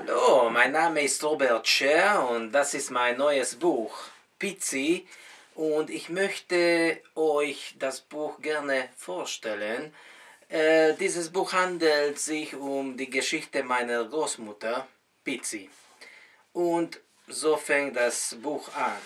Hallo, mein Name ist Robert Scher und das ist mein neues Buch, Pizzi. Und ich möchte euch das Buch gerne vorstellen. Dieses Buch handelt sich um die Geschichte meiner Großmutter, Pizzi. Und so fängt das Buch an.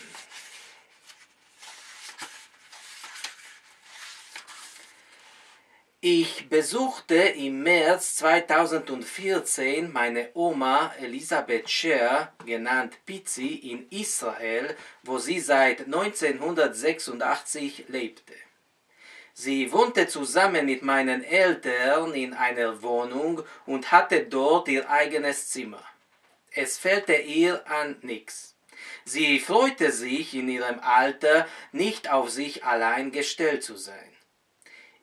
Ich besuchte im März 2014 meine Oma Elisabeth Scher, genannt Pizzi, in Israel, wo sie seit 1986 lebte. Sie wohnte zusammen mit meinen Eltern in einer Wohnung und hatte dort ihr eigenes Zimmer. Es fehlte ihr an nichts. Sie freute sich in ihrem Alter, nicht auf sich allein gestellt zu sein.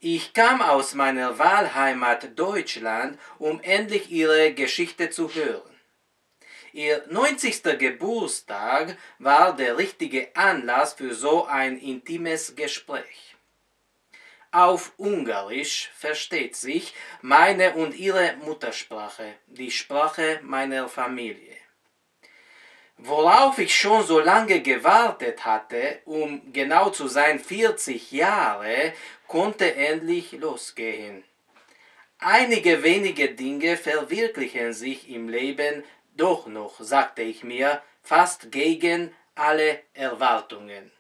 Ich kam aus meiner Wahlheimat Deutschland, um endlich ihre Geschichte zu hören. Ihr 90. Geburtstag war der richtige Anlass für so ein intimes Gespräch. Auf Ungarisch versteht sich meine und ihre Muttersprache, die Sprache meiner Familie. Worauf ich schon so lange gewartet hatte, um genau zu sein 40 Jahre, konnte endlich losgehen. Einige wenige Dinge verwirklichen sich im Leben doch noch, sagte ich mir, fast gegen alle Erwartungen.